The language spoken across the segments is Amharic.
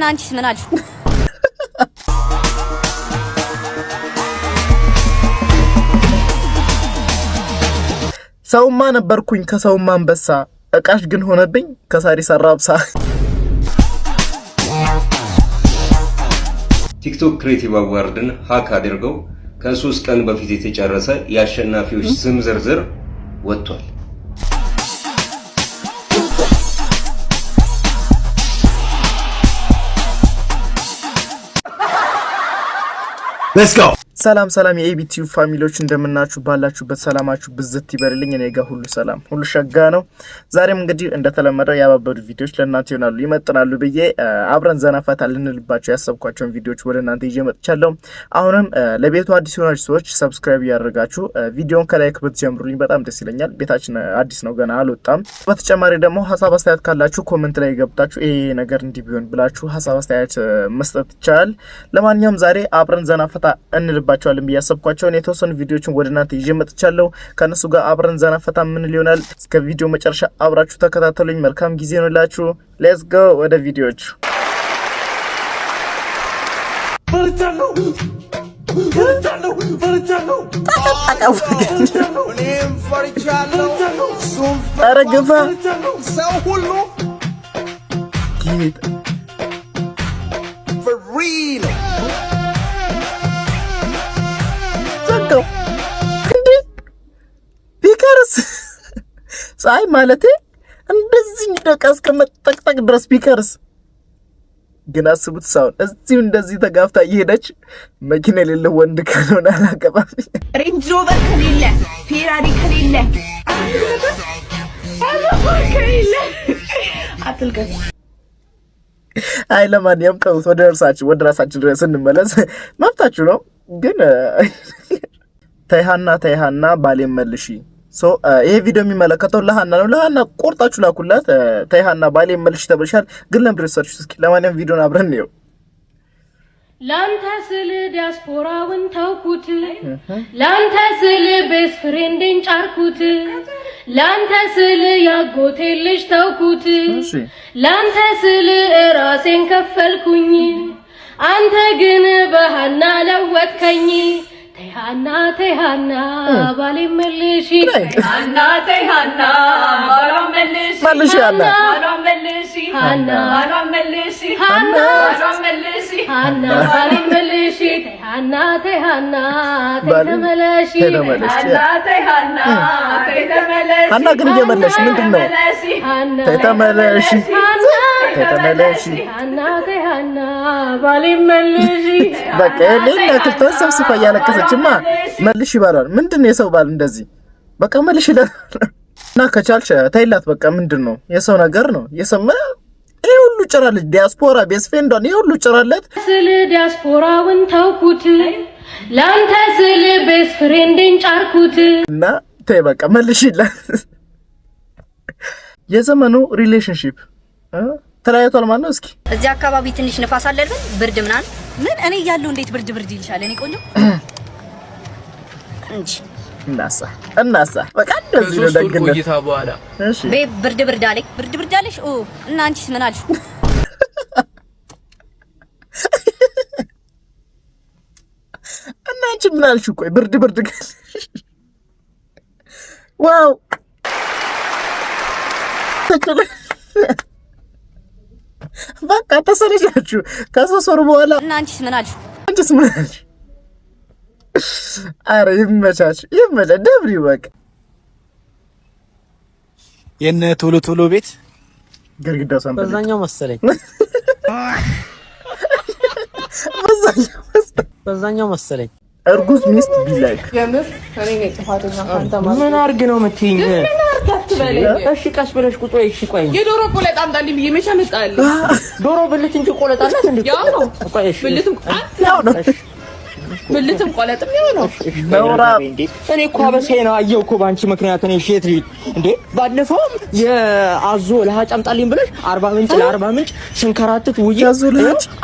አንቺስ ምን አልሽ? ሰውማ ነበርኩኝ ከሰውማ አንበሳ እቃሽ ግን ሆነብኝ ከሳሪ ሰራብሳ። ቲክቶክ ክሬቲቭ አዋርድን ሃክ አድርገው ከ3 ቀን በፊት የተጨረሰ የአሸናፊዎች ስም ዝርዝር ወጥቷል። Let's go. ሰላም የኤቢቲዩ ፋሚሊዎች እንደምናችሁ ባላችሁበት ሰላማችሁ ብዝት ይበርልኝ። እኔ ጋር ሁሉ ሰላም ሁሉ ሸጋ ነው። ዛሬም እንግዲህ እንደተለመደው ያባበዱ ቪዲዮዎች ለእናንተ ይሆናሉ ይመጥናሉ ብዬ አብረን ዘናፈታ ልንልባቸው ያሰብኳቸውን ቪዲዮዎች ወደ እናንተ ይዤ መጥቻለሁ። አሁንም ለቤቱ አዲስ የሆናችሁ ሰዎች ሰብስክራይብ ያደርጋችሁ ቪዲዮን ከላይክ ብትጀምሩልኝ በጣም ደስ ይለኛል። ቤታችን አዲስ ነው ገና አልወጣም። በተጨማሪ ደግሞ ሐሳብ አስተያየት ካላችሁ ኮሜንት ላይ ገብታችሁ ይሄ ነገር እንዲህ ቢሆን ብላችሁ ሐሳብ አስተያየት መስጠት ይቻላል። ለማንኛውም ዛሬ አብረን ዘናፈታ እንልባቸዋለን ብዬ ያሰብኳቸውን የተወሰኑ ቪዲዮዎችን ወደ እናንተ ይዤ መጥቻለሁ። ከነሱ ጋር አብረን ዘናፈታ ምን ሊሆናል እስከ ቪዲዮ መጨረሻ አብራችሁ ተከታተሉኝ። መልካም ጊዜ ነው። ሌትስ ጎ ወደ ቪዲዮቹ። ኧረ ግፋ ሰው ሁሉ ቢከርስ ሳይ ማለቴ እንደዚህ እንደቃ እስከመጠቅጠቅ ድረስ ቢከርስ ግን አስቡት ሳውን እዚሁ እንደዚህ ተጋፍታ እየሄደች መኪና የሌለው ወንድ ካልሆነ አላገባም። ሬንጅ ሮቨር ከሌለ ፌራሪ ከሌለ አትልከት። አይ ለማንኛውም ተውት፣ ወደ ራሳችን ድረስ እንመለስ። መብታችሁ ነው። ግን ተይሃና ባሌን መልሺ። ይሄ ቪዲዮ የሚመለከተው ለሃና ነው። ለሃና ቆርጣችሁ ላኩላት። ተይሃና ባሌን መልሺ ተብልሻል። ግን ለምን ድረሳችሁ? እስኪ ለማንኛውም ቪዲዮን አብረን ነው። ላንተ ስል ዲያስፖራውን ተውኩት፣ ላንተ ስል ቤስት ፍሬንዴን ጫርኩት፣ ላንተ ስል ያጎቴ ልጅ ተውኩት፣ ላንተ ስል ራሴን ከፈልኩኝ፣ አንተ ግን በሃና ለወጥከኝ። ተይሃና ባሌን መልሺ፣ ተይሃና ባሏን መልሺ፣ ሃና ባሏን መልሺ፣ ሃና ባሏን መልሺ፣ ሃና ባሏን መልሺ፣ ሃና ባሌን መልሺ። ተይሃና ተመለሺ፣ ተይሃና ሃና ግን እየመለሽ ምንድን ነው? ተመለሺ ሃና ባሌን መልሺ። በቃ ሌላ ክፍተት ሰብስፋ እያለቀሰችማ መልሽ ይባላል። ምንድን ነው የሰው ባል እንደዚህ በቃ መልሽ እና ከቻልሽ ተይላት። በቃ ምንድን ነው የሰው ነገር ነው የሰማ ይሄ ሁሉ ጭራለች። ዲያስፖራ ቤስት ፍሬንዷን ይሄ ሁሉ ጭራለት ስለ ዲያስፖራውን ተውኩት፣ ላንተ ስለ ቤስት ፍሬንዴን ጫርኩት እና ተይ በቃ መልሽ ይላል። የዘመኑ ሪሌሽንሺፕ ተለያይቷል ማለት ነው። እስኪ እዚህ አካባቢ ትንሽ ንፋስ አለልን ብርድ ምናምን ምን እኔ እያለሁ እንዴት ብርድ ይልሻል? እኔ ቆንጆ እንጂ እናሳ በቃ እንደዚህ ነው ደግነት። እሺ ብርድ አለሽ እና አንቺስ ምን አልሽ? እና አንቺ ምን አልሽ? ቆይ ብርድ ዋው በቃ ተሰለቻችሁ። ከሶስት በኋላ እና አንቺስ ምን አልሽ? አረ ይመቻች ደብሪ በቃ የነ ቶሎ ቤት ግርግዳው ሰንበል በዛኛው መሰለኝ በዛኛው መሰለኝ እርጉዝ ሚስት ቢላክ የምር እኔ ነኝ ጥፋተኛ። አንተ ማለት ምን አርግ ነው የምትይኝ? ምን አርግ አትበለኝ። እሺ ቀስ ብለሽ ቁጭ በይ። እሺ ቆይ የዶሮ ቆለጣ አምጣልኝ ብዬ መቼ አመጣልኝ? ዶሮ ብልት እንጂ ቆለጣ አላት እንዴ? ያው ነው። ቆይ እሺ ብልትም ቆለጥም ያው ነው። ነውራ እኔ እኮ አበሳዬ ነው አየሁ እኮ ባንቺ ምክንያት ነው። ሼት ልጅ እንዴ ባለፈውም የአዞ ለሃጭ አምጣልኝ ብለሽ 40 ምንጭ ስንከራተት ውዬ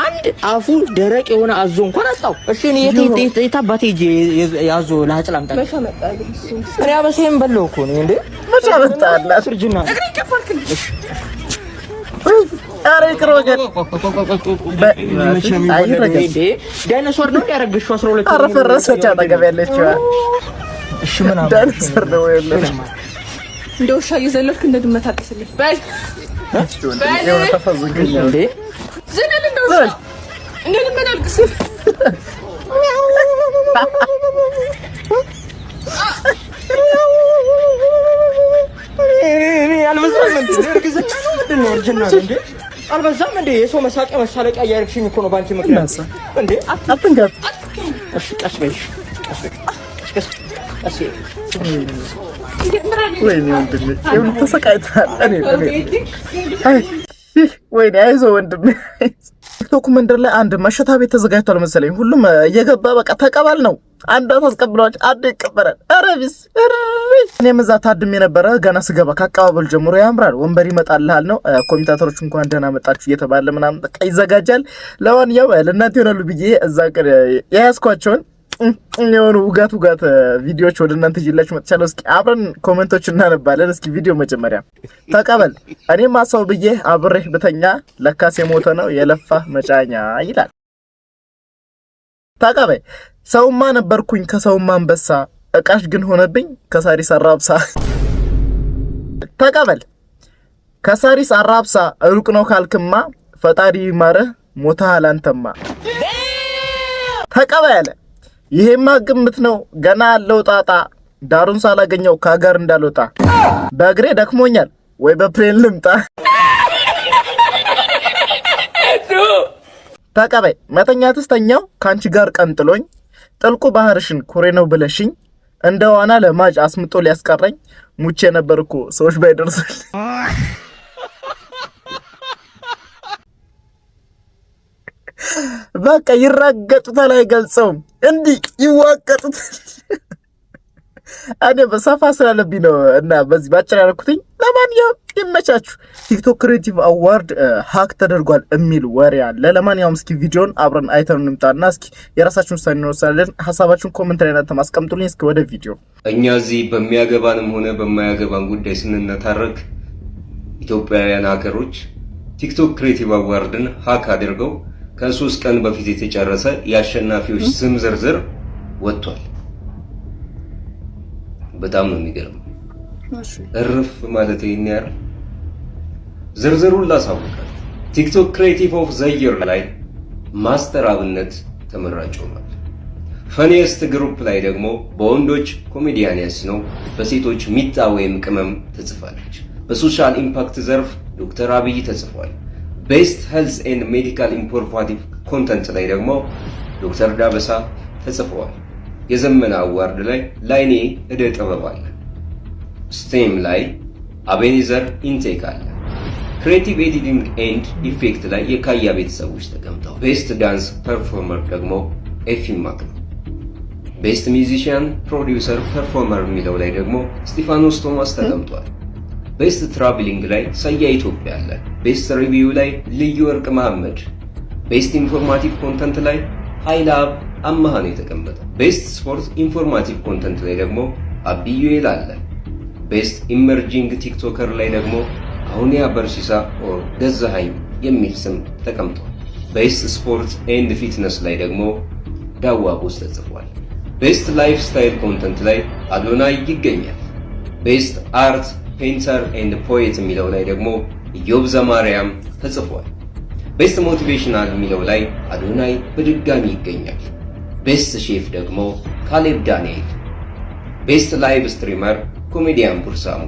አንድ አፉ ደረቅ የሆነ አዞ እንኳን አጣው። እሺ እኔ የት አባቴ ሂጅ የአዞ ለሃጭ ላምጣልኝ? መቼ አመጣልኝ? እኔ አበሳዬን በለው እኮ ነው እንዴ? መቼ አመጣላት? ስርጅና እግሬ ከፈልክልሽ ኧረ ይቅር ወገን ዳይኖሶር ነው ያረግሽው 12 ኧረ ፈረሰች አጠገብ ያለችው እሺ ምን አባ ዳይኖሶር ነው ያለው እንደ ውሻ እየዘለልክ እንደ ድመት አጥስልኝ በል የሆነ ተፈዝገኝ እንዴ ዝናል እንደ ውሻ እንደ ድመት አልቅስ አልበዛም እንዴ? የሰው መሳቂያ መሳለቂያ እያደረግሽኝ እኮ ነው ባንቺ ምክንያት እንዴ። አትንገር። እሺ ቀስ በይ ቀስ ወይኔ ወንድሜ ይሁን ተሰቃይተሃል። ወይኔ አይዞህ ወንድሜ። ቲክቶክ መንደር ላይ አንድ መሸታ ቤት ተዘጋጅቷል መሰለኝ። ሁሉም እየገባ በቃ ተቀባል ነው። አንድ አስቀብሏች አንድ ይቀበራል። አረቢስ እኔም እዛ ታድሜ ነበረ። ገና ስገባ ከአቀባበሉ ጀምሮ ያምራል። ወንበር ይመጣልሃል ነው። ኮሜንታተሮች እንኳን ደህና መጣችሁ እየተባለ ምናምን በቃ ይዘጋጃል። ለማንኛውም ለእናንተ ይሆናሉ ብዬ እዛ ቀን የያዝኳቸውን የሆኑ ውጋት ቪዲዮዎች ወደ እናንተ ይዤላችሁ መጥቻለሁ። እስኪ አብረን ኮሜንቶች እናነባለን። እስኪ ቪዲዮ መጀመሪያ ተቀበል እኔም አሳው ብዬ አብሬህ ብተኛ ለካስ የሞተ ነው የለፋ መጫኛ ይላል። ተቀበል ሰውማ ነበርኩኝ ከሰውማ አንበሳ እቃሽ ግን ሆነብኝ ከሳሪስ አራብሳ። ተቀበል ከሳሪስ አራብሳ ሩቅ ነው ካልክማ ፈጣሪ ማረህ ሞተሃል አንተማ። ተቀበል ያለ ይሄማ ግምት ነው ገና አለው ጣጣ ዳሩን ሳላገኘው ከሀገር እንዳልወጣ በእግሬ ደክሞኛል ወይ በፕሌን ልምጣ። ተቀበይ መተኛትስ ተኛው ካንቺ ጋር ቀንጥሎኝ ጥልቁ ባህርሽን ኩሬ ነው ብለሽኝ እንደ ዋና ለማጅ አስምጦ ሊያስቀረኝ ሙቼ ነበርኩ ሰዎች ባይደርሱኝ። በቃ ይራገጡታል አይገልጸውም እንዲህ ይዋቀጡታል። እኔ በሰፋ ስላለብኝ ነው እና በዚህ ባጭር ያልኩትኝ። ለማንኛውም ይመቻችሁ። ቲክቶክ ክሬቲቭ አዋርድ ሃክ ተደርጓል የሚል ወሬ አለ። ለማንኛውም እስኪ ቪዲዮን አብረን አይተን እንምጣና እስኪ የራሳችሁን ውሳኔ እንወስናለን። ሐሳባችሁን ኮሜንት ላይ ማስቀምጡልኝ። እስኪ ወደ ቪዲዮ። እኛ እዚህ በሚያገባንም ሆነ በማያገባን ጉዳይ ስንነታረክ ኢትዮጵያውያን ሀገሮች ቲክቶክ ክሬቲቭ አዋርድን ሃክ አድርገው ከ3 ቀን በፊት የተጨረሰ የአሸናፊዎች ስም ዝርዝር ወጥቷል። በጣም ነው የሚገርመው። እርፍ ማለት ይሄን ዝርዝሩን ላሳውቃል። ቲክቶክ ክሬቲቭ ኦፍ ዘ ይር ላይ ማስተር አብነት ተመራጭ ሆኗል። ፈኒየስት ግሩፕ ላይ ደግሞ በወንዶች ኮሜዲያንስ ነው፣ በሴቶች ሚጣ ወይም ቅመም ተጽፋለች። በሶሻል ኢምፓክት ዘርፍ ዶክተር አብይ ተጽፏል። ቤስት ሄልዝ ኤንድ ሜዲካል ኢንፎርማቲቭ ኮንተንት ላይ ደግሞ ዶክተር ዳበሳ ተጽፈዋል። የዘመነ አዋርድ ላይ ላይኔ እደ ጥበብ አለ። ስቴም ላይ አቤኔዘር ኢንቴክ አለ። ክሬቲቭ ኤዲቲንግ ኤንድ ኢፌክት ላይ የካያ ቤተሰቦች ተቀምጠዋል። ቤስት ዳንስ ፐርፎርመር ደግሞ ኤፊማክ ነው። ቤስት ሚውዚሽያን ፕሮዲውሰር ፐርፎርመር የሚለው ላይ ደግሞ ስቲፋኖስ ቶማስ ተቀምጧል። ቤስት ትራቭሊንግ ላይ ሰያ ኢትዮጵያ አለ። ቤስት ሪቪው ላይ ልዩ ወርቅ መሐመድ። ቤስት ኢንፎርማቲቭ ኮንተንት ላይ ኃይለአብ አማሃ ነው የተቀመጠው። ቤስት ስፖርት ኢንፎርማቲቭ ኮንተንት ላይ ደግሞ አብዩኤል አለ። ቤስት ኢመርጂንግ ቲክቶከር ላይ ደግሞ አሁንያ በርሲሳ ኦር ገዛሃኝ የሚል ስም ተቀምጧል። ቤስት ስፖርት ኤንድ ፊትነስ ላይ ደግሞ ዳዋ ቦስ ተጽፏል። ቤስት ላይፍ ስታይል ኮንተንት ላይ አዶናይ ይገኛል። ቤስት አርት ፔንተር ኤንድ ፖኤት የሚለው ላይ ደግሞ ኢዮብ ዘማርያም ተጽፏል። ቤስት ሞቲቬሽናል የሚለው ላይ አዶናይ በድጋሚ ይገኛል። ቤስት ሼፍ ደግሞ ካሌብ ዳንኤል። ቤስት ላይቭ ስትሪመር ኮሜዲያን ቡርሳሙ።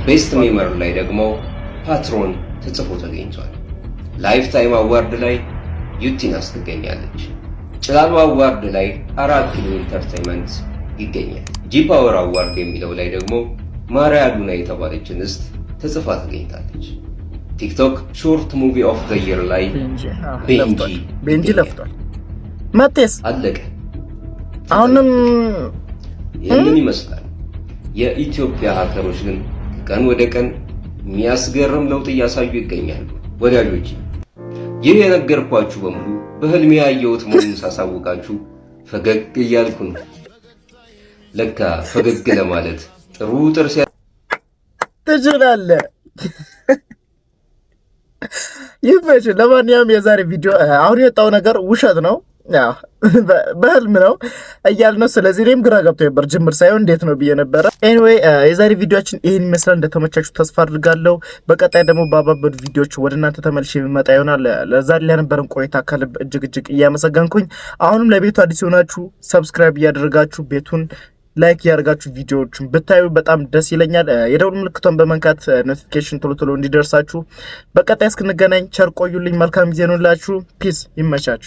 ቤስት ሜመር ላይ ደግሞ ፓትሮን ተጽፎ ተገኝቷል። ላይፍ ታይም አዋርድ ላይ ዩቲናስ ትገኛለች። ጭላሎ አዋርድ ላይ 4 ኪሎ ኢንተርቴይንመንት ይገኛል። ጂ ፓወር አዋርድ የሚለው ላይ ደግሞ ማሪያ ዱና የተባለች እንስት ተጽፋ ተገኝታለች። ቲክቶክ ሾርት ሙቪ ኦፍ ዘ ይር ላይ ቤንጂ ለፍቷል። ማቴስ አለቀ። አሁንም ይህንን ይመስላል። የኢትዮጵያ ሀከሮች ግን ቀን ወደ ቀን የሚያስገርም ለውጥ እያሳዩ ይገኛሉ። ወዳጆች ይህ የነገርኳችሁ በሙሉ በህልሜ ያየሁት መሆኑን ሳሳውቃችሁ ፈገግ እያልኩ ነው። ለካ ፈገግ ለማለት ጥሩ ጥርስ ትችላለህ። ይፈሽ። ለማንኛውም የዛሬ ቪዲዮ አሁን የወጣው ነገር ውሸት ነው፣ ያው በህልም ነው እያልን ነው። ስለዚህ እኔም ግራ ገብቶ ነበር፣ ጅምር ሳይሆን እንዴት ነው ብዬ ነበረ። ኤኒዌይ የዛሬ ቪዲዮአችን ይሄን ይመስላል። እንደተመቻችሁ ተስፋ አድርጋለሁ። በቀጣይ ደግሞ ባባበዱ ቪዲዮዎች ወደ እናንተ ተመልሼ የምመጣ ይሆናል። ለዛሬ ለነበረን ቆይታ ከልብ እጅግ እያመሰገንኩኝ፣ አሁንም ለቤቱ አዲስ የሆናችሁ ሰብስክራይብ እያደረጋችሁ ቤቱን ላይክ ያደርጋችሁ ቪዲዮዎችን ብታዩ በጣም ደስ ይለኛል። የደውል ምልክቷን በመንካት ኖቲፊኬሽን ቶሎ እንዲደርሳችሁ። በቀጣይ እስክንገናኝ ቸር ቆዩልኝ። መልካም ጊዜ ነው ላችሁ። ፒስ። ይመቻችሁ።